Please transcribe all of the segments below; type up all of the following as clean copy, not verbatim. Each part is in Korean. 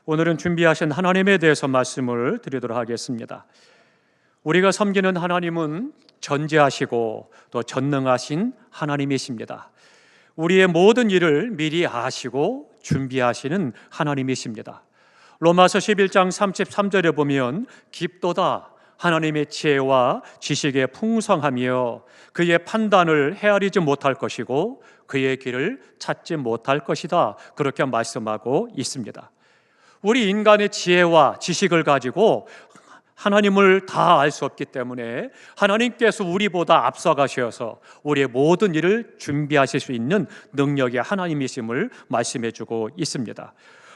오늘은 준비하신 하나님에 대해서 말씀을 드리도록 하겠습니다. 우리가 섬기는 하나님은 전지하시고 또 전능하신 하나님이십니다. 우리의 모든 일을 미리 아시고 준비하시는 하나님이십니다. 로마서 11장 33절에 보면 깊도다 하나님의 지혜와 지식의 풍성하며 그의 판단을 헤아리지 못할 것이고 그의 길을 찾지 못할 것이다, 그렇게 말씀하고 있습니다. 우리 인간의 지혜와 지식을 가지고 하나님을 다 알 수 없기 때문에 하나님께서 우리보다 앞서가셔서 우리의 모든 일을 준비하실 수 있는 능력의 하나님이심을 말씀해 주고 있습니다.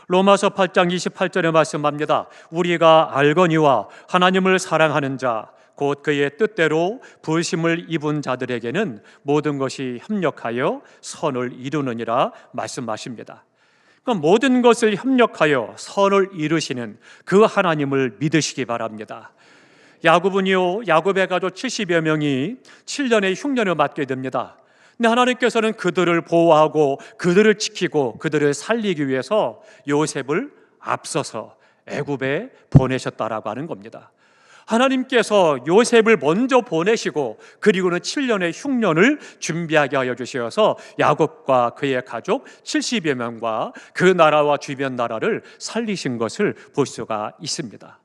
로마서 8장 28절에 말씀합니다. 우리가 알거니와 하나님을 사랑하는 자 곧 그의 뜻대로 부르심을 입은 자들에게는 모든 것이 협력하여 선을 이루느니라 말씀하십니다. 그러니까 모든 것을 협력하여 선을 이루시는 그 하나님을 믿으시기 바랍니다. 야곱은요, 야곱의 가족 70여 명이 7년의 흉년을 맞게 됩니다. 근데 하나님께서는 그들을 보호하고 그들을 지키고 그들을 살리기 위해서 요셉을 앞서서 애굽에 보내셨다라고 하는 겁니다. 하나님께서 요셉을 먼저 보내시고 그리고는 7년의 흉년을 준비하게 하여 주셔서 야곱과 그의 가족 70여 명과 그 나라와 주변 나라를 살리신 것을 볼 수가 있습니다.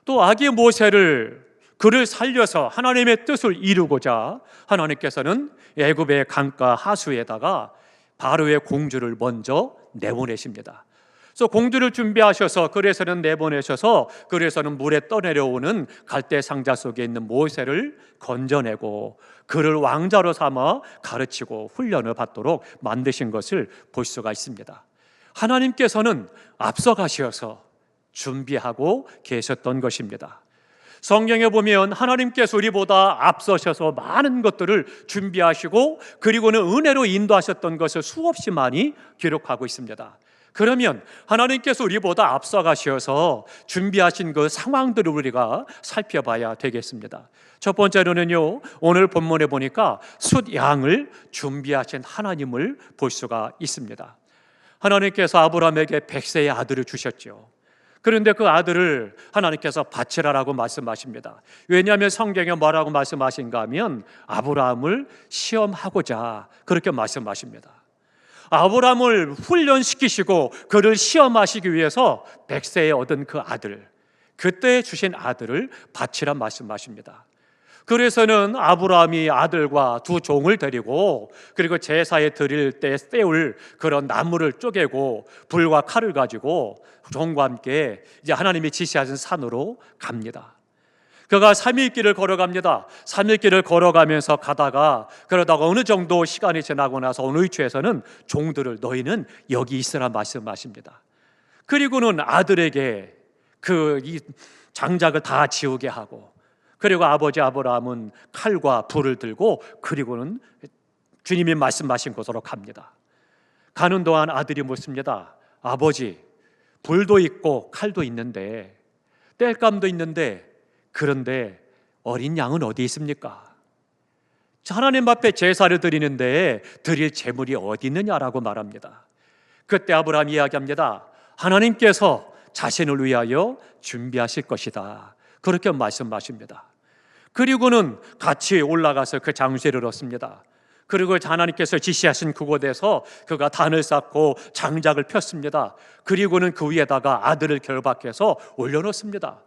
또 아기 모세를 그를 살려서 하나님의 뜻을 이루고자 하나님께서는 애굽의 강가 하수에다가 바로의 공주를 먼저 내보내십니다. 그래서 공주를 준비하셔서 그래서는 내보내셔서 그래서는 물에 떠내려오는 갈대 상자 속에 있는 모세를 건져내고 그를 왕자로 삼아 가르치고 훈련을 받도록 만드신 것을 볼 수가 있습니다. 하나님께서는 앞서가셔서 준비하고 계셨던 것입니다. 성경에 보면 하나님께서 우리보다 앞서셔서 많은 것들을 준비하시고 그리고는 은혜로 인도하셨던 것을 수없이 많이 기록하고 있습니다. 그러면 하나님께서 우리보다 앞서가셔서 준비하신 그 상황들을 우리가 살펴봐야 되겠습니다. 첫 번째로는요, 오늘 본문에 보니까 숫양을 준비하신 하나님을 볼 수가 있습니다. 하나님께서 아브라함에게 100세의 아들을 주셨죠. 그런데 그 아들을 하나님께서 바치라라고 말씀하십니다. 왜냐하면 성경에 뭐라고 말씀하신가 하면 아브라함을 시험하고자 그렇게 말씀하십니다. 아브라함을 훈련시키시고 그를 시험하시기 위해서 100세에 얻은 그 아들, 그때 주신 아들을 바치란 말씀하십니다. 그래서는 아브라함이 아들과 두 종을 데리고 그리고 제사에 드릴 때 세울 그런 나무를 쪼개고 불과 칼을 가지고 종과 함께 이제 하나님이 지시하신 산으로 갑니다. 그가 3일 길을 걸어갑니다. 3일 길을 걸어가면서 그러다가 어느 정도 시간이 지나고 나서 어느 위치에서는 종들을 너희는 여기 있으라 말씀하십니다. 그리고는 아들에게 이 장작을 다 지우게 하고 그리고 아버지 아브라함은 칼과 불을 들고 그리고는 주님이 말씀하신 곳으로 갑니다. 가는 동안 아들이 묻습니다. 아버지, 불도 있고 칼도 있는데 땔감도 있는데 그런데 어린 양은 어디 있습니까? 하나님 앞에 제사를 드리는데 드릴 제물이 어디 있느냐라고 말합니다. 그때 아브라함이 이야기합니다. 하나님께서 자신을 위하여 준비하실 것이다, 그렇게 말씀하십니다. 그리고는 같이 올라가서 그 장소를 얻습니다. 그리고 하나님께서 지시하신 그곳에서 그가 단을 쌓고 장작을 폈습니다. 그리고는 그 위에다가 아들을 결박해서 올려놓습니다.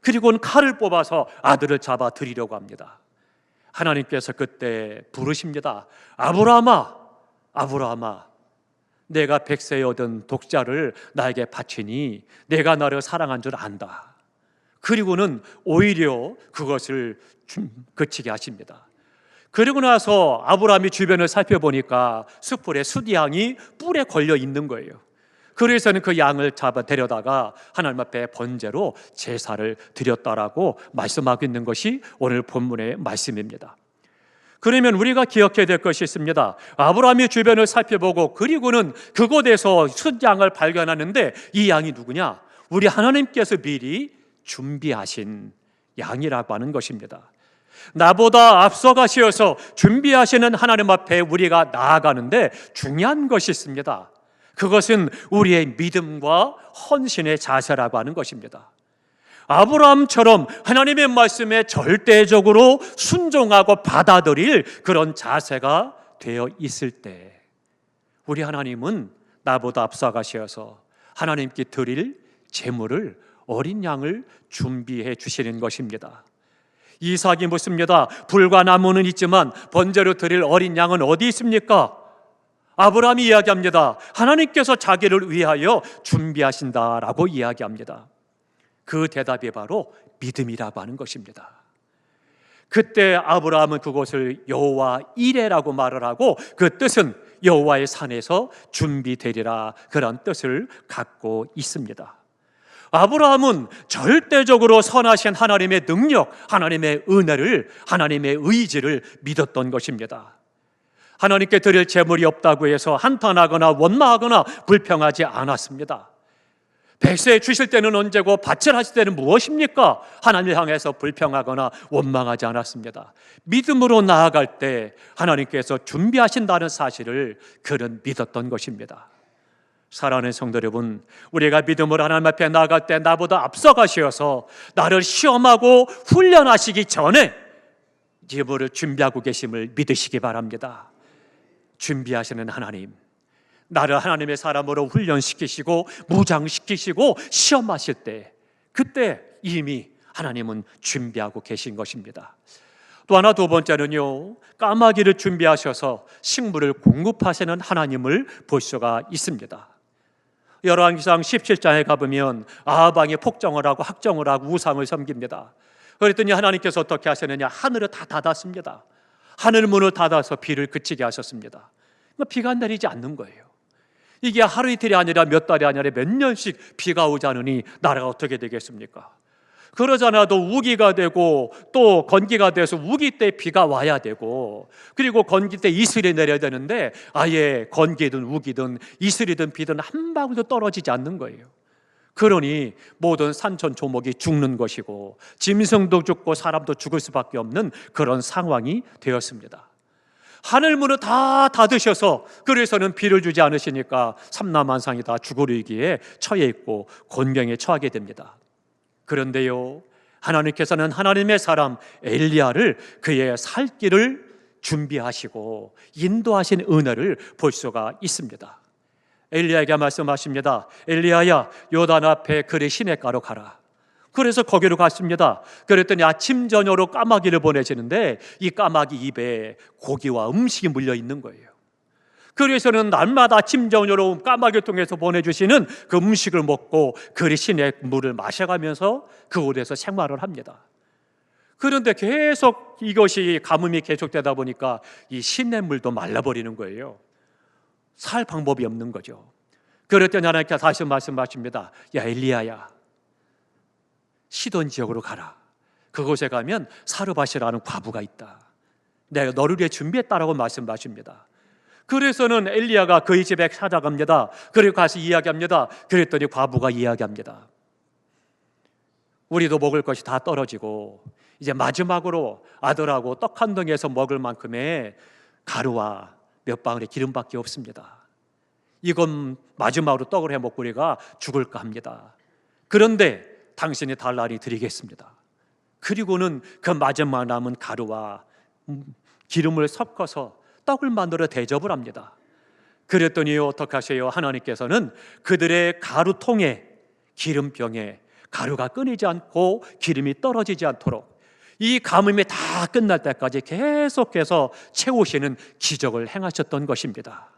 그리고는 칼을 뽑아서 아들을 잡아 드리려고 합니다. 하나님께서 그때 부르십니다. 아브라함아, 아브라함아, 내가 100세에 얻은 독자를 나에게 바치니 내가 나를 사랑한 줄 안다. 그리고는 오히려 그것을 그치게 하십니다. 그리고 나서 아브라함이 주변을 살펴보니까 숯불에 숫양이 뿔에 걸려 있는 거예요. 그래서는 그 양을 잡아 데려다가 하나님 앞에 번제로 제사를 드렸다라고 말씀하고 있는 것이 오늘 본문의 말씀입니다. 그러면 우리가 기억해야 될 것이 있습니다. 아브라함이 주변을 살펴보고 그리고는 그곳에서 숫양을 발견하는데 이 양이 누구냐? 우리 하나님께서 미리 준비하신 양이라고 하는 것입니다. 나보다 앞서가시어서 준비하시는 하나님 앞에 우리가 나아가는데 중요한 것이 있습니다. 그것은 우리의 믿음과 헌신의 자세라고 하는 것입니다. 아브라함처럼 하나님의 말씀에 절대적으로 순종하고 받아들일 그런 자세가 되어 있을 때 우리 하나님은 나보다 앞서가셔서 하나님께 드릴 제물을 어린 양을 준비해 주시는 것입니다. 이삭이 묻습니다. 불과 나무는 있지만 번제로 드릴 어린 양은 어디 있습니까? 아브라함이 이야기합니다. 하나님께서 자기를 위하여 준비하신다라고 이야기합니다. 그 대답이 바로 믿음이라고 하는 것입니다. 그때 아브라함은 그곳을 여호와 이레라고 말을 하고 그 뜻은 여호와의 산에서 준비되리라, 그런 뜻을 갖고 있습니다. 아브라함은 절대적으로 선하신 하나님의 능력, 하나님의 은혜를, 하나님의 의지를 믿었던 것입니다. 하나님께 드릴 제물이 없다고 해서 한탄하거나 원망하거나 불평하지 않았습니다. 백세 주실 때는 언제고 밭을 하실 때는 무엇입니까? 하나님을 향해서 불평하거나 원망하지 않았습니다. 믿음으로 나아갈 때 하나님께서 준비하신다는 사실을 그는 믿었던 것입니다. 사랑하는 성도 여러분, 우리가 믿음으로 하나님 앞에 나아갈 때 나보다 앞서가셔서 나를 시험하고 훈련하시기 전에 예물을 준비하고 계심을 믿으시기 바랍니다. 준비하시는 하나님, 나를 하나님의 사람으로 훈련시키시고 무장시키시고 시험하실 때 그때 이미 하나님은 준비하고 계신 것입니다. 또 하나, 두 번째는요, 까마귀를 준비하셔서 식물을 공급하시는 하나님을 볼 수가 있습니다. 열왕기상 17장에 가보면 아합 왕이 폭정을 하고 학정을 하고 우상을 섬깁니다. 그랬더니 하나님께서 어떻게 하셨느냐? 하늘을 다 닫았습니다. 하늘 문을 닫아서 비를 그치게 하셨습니다. 비가 내리지 않는 거예요. 이게 하루 이틀이 아니라 몇 달이 아니라 몇 년씩 비가 오지 않으니 나라가 어떻게 되겠습니까? 그러잖아도 우기가 되고 또 건기가 돼서 우기 때 비가 와야 되고, 그리고 건기 때 이슬이 내려야 되는데 아예 건기든 우기든 이슬이든 비든 한 방울도 떨어지지 않는 거예요. 그러니 모든 산천 조목이 죽는 것이고 짐승도 죽고 사람도 죽을 수밖에 없는 그런 상황이 되었습니다. 하늘문을 다 닫으셔서 그래서는 비를 주지 않으시니까 삼라만상이 다 죽을 위기에 처해 있고 곤경에 처하게 됩니다. 그런데요, 하나님께서는 하나님의 사람 엘리야를 그의 살 길을 준비하시고 인도하신 은혜를 볼 수가 있습니다. 엘리야에게 말씀하십니다. 엘리야야, 요단 앞에 그리 시냇가로 가라. 그래서 거기로 갔습니다. 그랬더니 아침 저녁으로 까마귀를 보내시는데 이 까마귀 입에 고기와 음식이 물려 있는 거예요. 그래서는 날마다 아침 저녁으로 까마귀를 통해서 보내주시는 그 음식을 먹고 그리시의 물을 마셔가면서 그곳에서 생활을 합니다. 그런데 계속 이것이 가뭄이 계속되다 보니까 이 시냇물도 말라버리는 거예요. 살 방법이 없는 거죠. 그랬더니 하나님께서 다시 말씀하십니다. 야, 엘리야야, 시돈 지역으로 가라. 그곳에 가면 사르밧이라는 과부가 있다. 내가 너를 위해 준비했다라고 말씀하십니다. 그래서는 엘리야가 그의 집에 찾아갑니다. 그리고 가서 이야기합니다. 그랬더니 과부가 이야기합니다. 우리도 먹을 것이 다 떨어지고 이제 마지막으로 아들하고 떡 한 덩이에서 먹을 만큼의 가루와 몇 방울의 기름밖에 없습니다. 이건 마지막으로 떡을 해 먹고 우리가 죽을까 합니다. 그런데 당신이 달라니 드리겠습니다. 그리고는 그 마지막 남은 가루와 기름을 섞어서 떡을 만들어 대접을 합니다. 그랬더니 어떻게 하세요? 하나님께서는 그들의 가루통에, 기름병에 가루가 끊이지 않고 기름이 떨어지지 않도록 이 가뭄이 다 끝날 때까지 계속해서 채우시는 기적을 행하셨던 것입니다.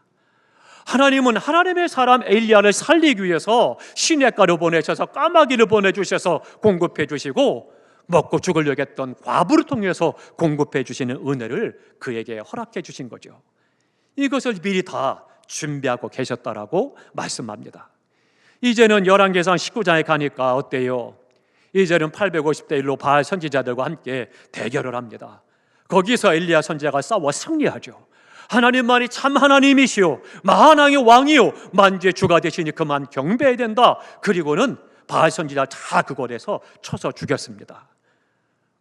하나님은 하나님의 사람 엘리야를 살리기 위해서 시냇가로 보내셔서 까마귀를 보내주셔서 공급해 주시고, 먹고 죽으려고 했던 과부를 통해서 공급해 주시는 은혜를 그에게 허락해 주신 거죠. 이것을 미리 다 준비하고 계셨다라고 말씀합니다. 이제는 열왕기상 19장에 가니까 어때요? 이제는 850대 1로 바알 선지자들과 함께 대결을 합니다. 거기서 엘리야 선지자가 싸워 승리하죠. 하나님만이 참 하나님이시오, 만왕의 왕이요, 만주의 주가 되시니 그만 경배해야 된다. 그리고는 바알 선지자 다 그곳에서 쳐서 죽였습니다.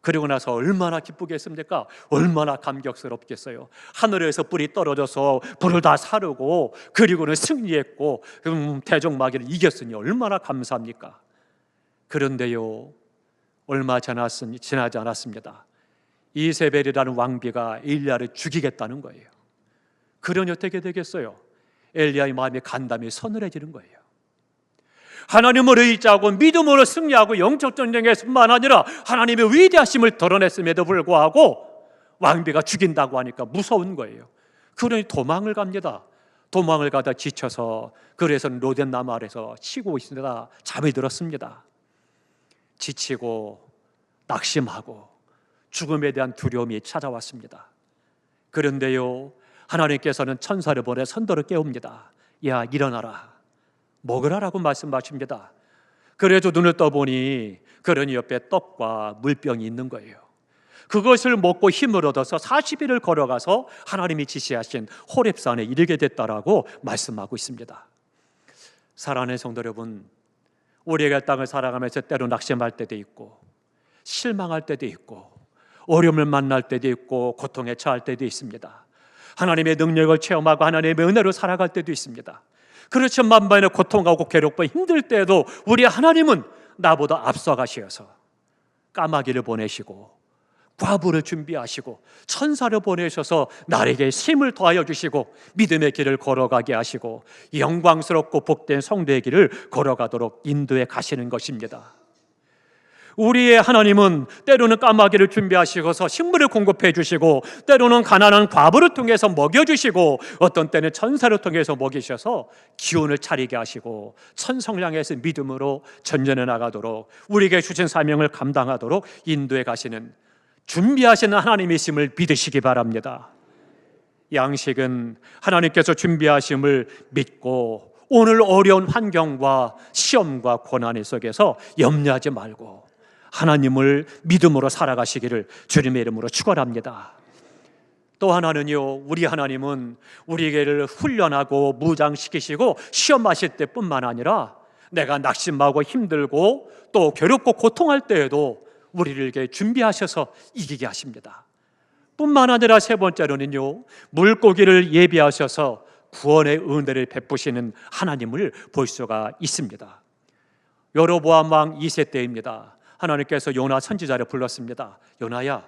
그리고 나서 얼마나 기쁘겠습니까? 얼마나 감격스럽겠어요. 하늘에서 뿔이 떨어져서 불을 다 사르고 그리고는 승리했고 대적마귀를 이겼으니 얼마나 감사합니까? 그런데요, 얼마 지나지 않았습니다. 이세벨이라는 왕비가 엘리야를 죽이겠다는 거예요. 그러니 어떻게 되겠어요? 엘리야의 마음이 간담이 서늘해지는 거예요. 하나님을 의지하고 믿음으로 승리하고 영적 전쟁에서뿐만 아니라 하나님의 위대하심을 드러냈음에도 불구하고 왕비가 죽인다고 하니까 무서운 거예요. 그러니 도망을 갑니다. 도망을 가다 지쳐서 그래서 로덴나무 아래서 쉬고 있으다 잠이 들었습니다. 지치고 낙심하고 죽음에 대한 두려움이 찾아왔습니다. 그런데요, 하나님께서는 천사를 보내 선도를 깨웁니다. 야, 일어나라, 먹으라라고 말씀하십니다. 그래도 눈을 떠보니 그러니 옆에 떡과 물병이 있는 거예요. 그것을 먹고 힘을 얻어서 40일을 걸어가서 하나님이 지시하신 호렙산에 이르게 됐다라고 말씀하고 있습니다. 사랑하는 성도 여러분, 우리가 땅을 살아가면서 때로 낙심할 때도 있고 실망할 때도 있고 어려움을 만날 때도 있고 고통에 처할 때도 있습니다. 하나님의 능력을 체험하고 하나님의 은혜로 살아갈 때도 있습니다. 그렇지만 만반의 고통하고 괴롭고 힘들 때에도 우리 하나님은 나보다 앞서가시어서 까마귀를 보내시고 과부를 준비하시고 천사를 보내셔서 나에게 힘을 더하여 주시고 믿음의 길을 걸어가게 하시고 영광스럽고 복된 성도의 길을 걸어가도록 인도해 가시는 것입니다. 우리의 하나님은 때로는 까마귀를 준비하시고서 식물을 공급해 주시고 때로는 가난한 과부를 통해서 먹여주시고 어떤 때는 천사를 통해서 먹이셔서 기운을 차리게 하시고 천성량에서 믿음으로 전전해 나가도록 우리에게 주신 사명을 감당하도록 인도해 가시는 준비하시는 하나님이심을 믿으시기 바랍니다. 양식은 하나님께서 준비하심을 믿고 오늘 어려운 환경과 시험과 고난 속에서 염려하지 말고 하나님을 믿음으로 살아가시기를 주님의 이름으로 축원합니다. 또 하나는요, 우리 하나님은 우리에게를 훈련하고 무장시키시고 시험하실 때뿐만 아니라 내가 낙심하고 힘들고 또 괴롭고 고통할 때에도 우리를 준비하셔서 이기게 하십니다. 뿐만 아니라 세 번째로는요, 물고기를 예비하셔서 구원의 은혜를 베푸시는 하나님을 볼 수가 있습니다. 여로보암 왕 2세 때입니다. 하나님께서 요나 선지자를 불렀습니다. 요나야,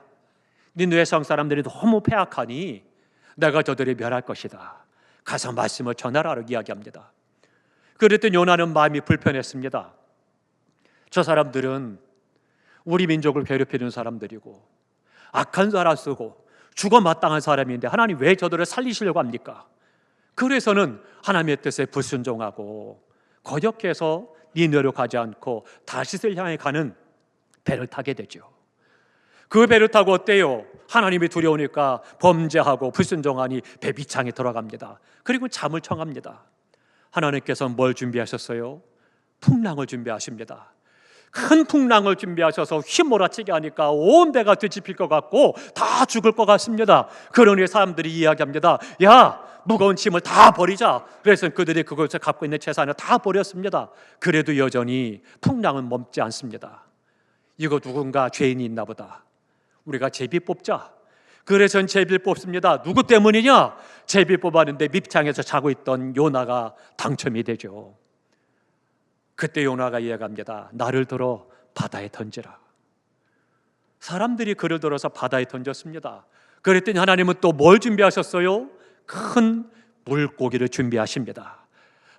니느웨 성 사람들이 너무 패악하니 내가 저들이 멸할 것이다. 가서 말씀을 전하라고 이야기합니다. 그랬더니 요나는 마음이 불편했습니다. 저 사람들은 우리 민족을 괴롭히는 사람들이고 악한 사람 쓰고 죽어 마땅한 사람인데 하나님 왜 저들을 살리시려고 합니까? 그래서는 하나님의 뜻에 불순종하고 거역해서 니느웨로 가지 않고 다시스를 향해 가는 배를 타게 되죠. 그 배를 타고 어때요? 하나님이 두려우니까 범죄하고 불순종하니 배 밑창에 들어갑니다. 그리고 잠을 청합니다. 하나님께서 뭘 준비하셨어요? 풍랑을 준비하십니다. 큰 풍랑을 준비하셔서 휘몰아치게 하니까 온 배가 뒤집힐 것 같고 다 죽을 것 같습니다. 그러니 사람들이 이야기합니다. 야, 무거운 짐을 다 버리자. 그래서 그들이 그것을 갖고 있는 재산을 다 버렸습니다. 그래도 여전히 풍랑은 멈지 않습니다. 이거 누군가 죄인이 있나 보다. 우리가 제비 뽑자. 그래서 제비를 뽑습니다. 누구 때문이냐? 제비 뽑았는데 밑창에서 자고 있던 요나가 당첨이 되죠. 그때 요나가 이야기합니다. 나를 들어 바다에 던지라. 사람들이 그를 들어서 바다에 던졌습니다. 그랬더니 하나님은 또 뭘 준비하셨어요? 큰 물고기를 준비하십니다.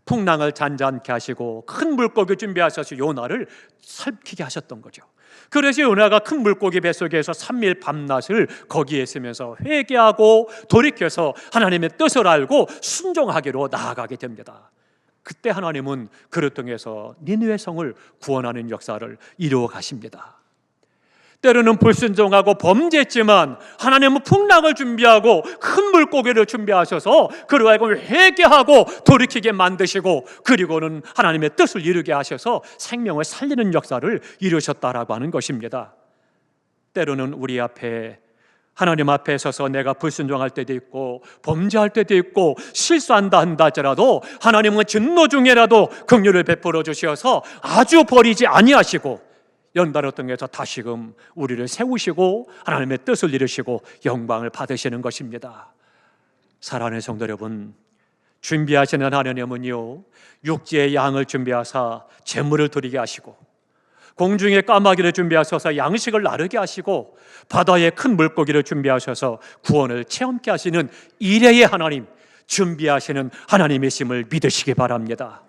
풍랑을 잔잔케 하시고 큰 물고기 준비하셔서 요나를 살피게 하셨던 거죠. 그래서 요나가 큰 물고기 뱃속에서 3일 밤낮을 거기에 있으면서 회개하고 돌이켜서 하나님의 뜻을 알고 순종하기로 나아가게 됩니다. 그때 하나님은 그를 통해서 니느웨 성을 구원하는 역사를 이루어 가십니다. 때로는 불순종하고 범죄했지만 하나님은 풍랑을 준비하고 큰 물고기를 준비하셔서 그를 하여금 회개하고 돌이키게 만드시고 그리고는 하나님의 뜻을 이루게 하셔서 생명을 살리는 역사를 이루셨다라고 하는 것입니다. 때로는 우리 앞에 하나님 앞에 서서 내가 불순종할 때도 있고 범죄할 때도 있고 실수한다 한다 하더라도 하나님은 진노 중에라도 긍휼을 베풀어 주셔서 아주 버리지 아니하시고 연단을 통해서 다시금 우리를 세우시고 하나님의 뜻을 이루시고 영광을 받으시는 것입니다. 사랑하는 성도 여러분, 준비하시는 하나님은요, 육지의 양을 준비하사 제물을 드리게 하시고, 공중의 까마귀를 준비하셔서 양식을 나르게 하시고, 바다의 큰 물고기를 준비하셔서 구원을 체험케 하시는 이레의 하나님, 준비하시는 하나님이심을 믿으시기 바랍니다.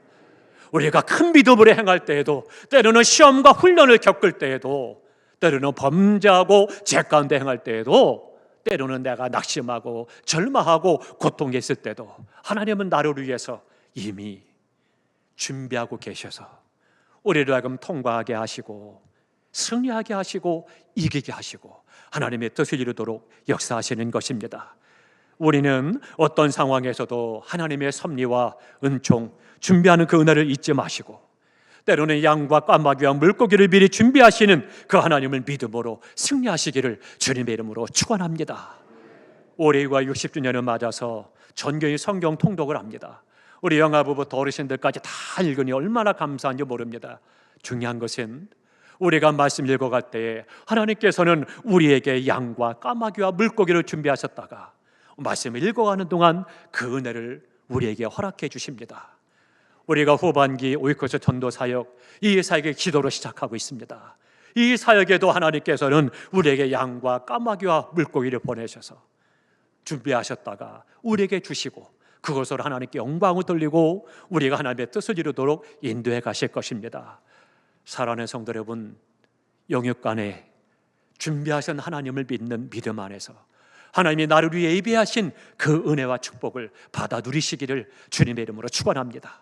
우리가 큰 믿음으로 행할 때에도, 때로는 시험과 훈련을 겪을 때에도, 때로는 범죄하고 죄 가운데 행할 때에도, 때로는 내가 낙심하고 절망하고 고통에 있을 때도 하나님은 나를 위해서 이미 준비하고 계셔서 우리를 하여금 통과하게 하시고 승리하게 하시고 이기게 하시고 하나님의 뜻을 이루도록 역사하시는 것입니다. 우리는 어떤 상황에서도 하나님의 섭리와 은총, 준비하는 그 은혜를 잊지 마시고, 때로는 양과 까마귀와 물고기를 미리 준비하시는 그 하나님을 믿음으로 승리하시기를 주님의 이름으로 축원합니다. 올해가 60주년을 맞아서 전교의 성경 통독을 합니다. 우리 영아부부터 어르신들까지 다 읽으니 얼마나 감사한지 모릅니다. 중요한 것은 우리가 말씀 읽어갈 때에 하나님께서는 우리에게 양과 까마귀와 물고기를 준비하셨다가 말씀을 읽어가는 동안 그 은혜를 우리에게 허락해 주십니다. 우리가 후반기 오이코스 전도 사역, 이 사역의 기도로 시작하고 있습니다. 이 사역에도 하나님께서는 우리에게 양과 까마귀와 물고기를 보내셔서 준비하셨다가 우리에게 주시고, 그것으로 하나님께 영광을 돌리고 우리가 하나님의 뜻을 이루도록 인도해 가실 것입니다. 사랑하는 성도 여러분, 영육간에 준비하신 하나님을 믿는 믿음 안에서 하나님이 나를 위해 예비하신 그 은혜와 축복을 받아 누리시기를 주님의 이름으로 축원합니다.